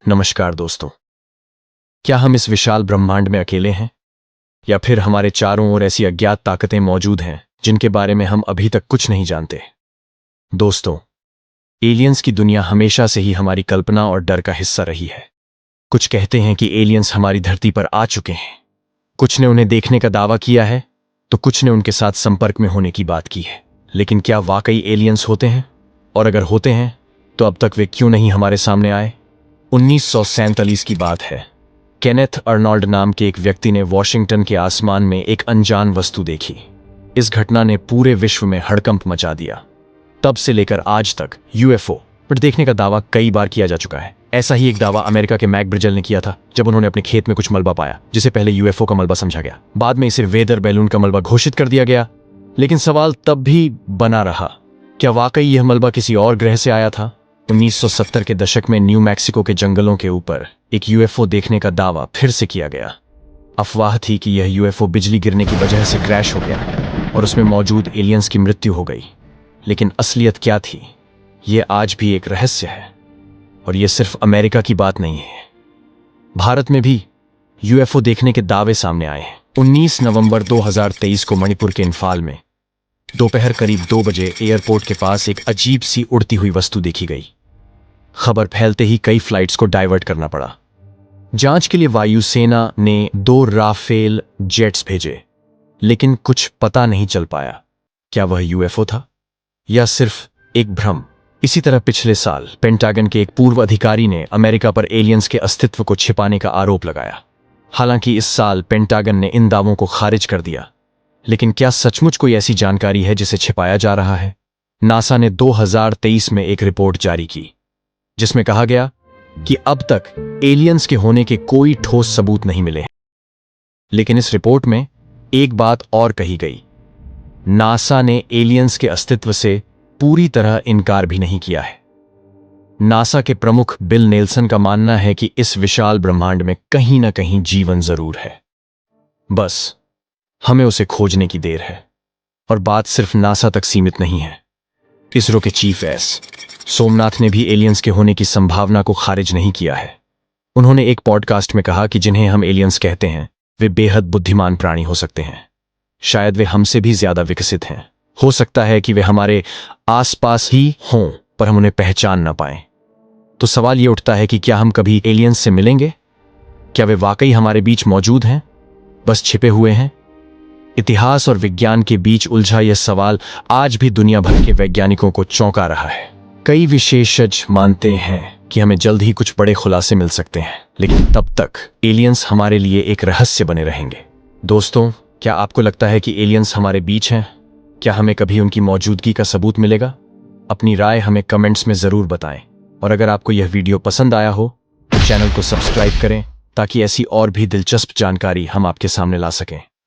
नमस्कार दोस्तों। क्या हम इस विशाल ब्रह्मांड में अकेले हैं, या फिर हमारे चारों ओर ऐसी अज्ञात ताकतें मौजूद हैं जिनके बारे में हम अभी तक कुछ नहीं जानते? दोस्तों, एलियंस की दुनिया हमेशा से ही हमारी कल्पना और डर का हिस्सा रही है। कुछ कहते हैं कि एलियंस हमारी धरती पर आ चुके हैं, कुछ ने उन्हें देखने का दावा किया है, तो कुछ ने उनके साथ संपर्क में होने की बात की है। लेकिन क्या वाकई एलियंस होते हैं? और अगर होते हैं तो अब तक वे क्यों नहीं हमारे सामने आए? 1947 की बात है। केनेथ अर्नोल्ड नाम के एक व्यक्ति ने वॉशिंगटन के आसमान में एक अनजान वस्तु देखी। इस घटना ने पूरे विश्व में हड़कंप मचा दिया। तब से लेकर आज तक यूएफओ पर देखने का दावा कई बार किया जा चुका है। ऐसा ही एक दावा अमेरिका के मैक ब्रिजल ने किया था, जब उन्होंने अपने खेत में कुछ मलबा पाया, जिसे पहले यूएफओ का मलबा समझा गया। बाद में इसे वेदर बैलून का मलबा घोषित कर दिया गया। लेकिन सवाल तब भी बना रहा, क्या वाकई यह मलबा किसी और ग्रह से आया था? 1970 के दशक में न्यू मैक्सिको के जंगलों के ऊपर एक यूएफओ देखने का दावा फिर से किया गया। अफवाह थी कि यह यूएफओ बिजली गिरने की वजह से क्रैश हो गया और उसमें मौजूद एलियंस की मृत्यु हो गई। लेकिन असलियत क्या थी, यह आज भी एक रहस्य है। और यह सिर्फ अमेरिका की बात नहीं है, भारत में भी यूएफओ देखने के दावे सामने आए हैं। 19 नवंबर 2023 को मणिपुर के इंफाल में दोपहर करीब 2 बजे एयरपोर्ट के पास एक अजीब सी उड़ती हुई वस्तु देखी गई। खबर फैलते ही कई फ्लाइट्स को डाइवर्ट करना पड़ा। जांच के लिए वायुसेना ने 2 राफेल जेट्स भेजे, लेकिन कुछ पता नहीं चल पाया क्या वह यूएफओ था या सिर्फ एक भ्रम। इसी तरह पिछले साल पेंटागन के एक पूर्व अधिकारी ने अमेरिका पर एलियंस के अस्तित्व को छिपाने का आरोप लगाया। हालांकि इस साल पेंटागन ने इन दावों को खारिज कर दिया। लेकिन क्या सचमुच कोई ऐसी जानकारी है जिसे छिपाया जा रहा है? नासा ने 2023 में एक रिपोर्ट जारी की, जिसमें कहा गया कि अब तक एलियंस के होने के कोई ठोस सबूत नहीं मिले हैं। लेकिन इस रिपोर्ट में एक बात और कही गई। नासा ने एलियंस के अस्तित्व से पूरी तरह इनकार भी नहीं किया है। नासा के प्रमुख बिल नेल्सन का मानना है कि इस विशाल ब्रह्मांड में कहीं ना कहीं जीवन जरूर है, बस हमें उसे खोजने की देर है। और बात सिर्फ नासा तक सीमित नहीं है। इसरो के चीफ एस सोमनाथ ने भी एलियंस के होने की संभावना को खारिज नहीं किया है। उन्होंने एक पॉडकास्ट में कहा कि जिन्हें हम एलियंस कहते हैं वे बेहद बुद्धिमान प्राणी हो सकते हैं। शायद वे हमसे भी ज्यादा विकसित हैं। हो सकता है कि वे हमारे आसपास ही हों, पर हम उन्हें पहचान ना पाएं। तो सवाल यह उठता है कि क्या हम कभी एलियंस से मिलेंगे? क्या वे वाकई हमारे बीच मौजूद हैं, बस छिपे हुए हैं? इतिहास और विज्ञान के बीच उलझा यह सवाल आज भी दुनिया भर के वैज्ञानिकों को चौंका रहा है। कई विशेषज्ञ मानते हैं कि हमें जल्द ही कुछ बड़े खुलासे मिल सकते हैं, लेकिन तब तक एलियंस हमारे लिए एक रहस्य बने रहेंगे। दोस्तों, क्या आपको लगता है कि एलियंस हमारे बीच हैं? क्या हमें कभी उनकी मौजूदगी का सबूत मिलेगा? अपनी राय हमें कमेंट्स में जरूर बताएं। और अगर आपको यह वीडियो पसंद आया हो तो चैनल को सब्सक्राइब करें, ताकि ऐसी और भी दिलचस्प जानकारी हम आपके सामने ला सकें।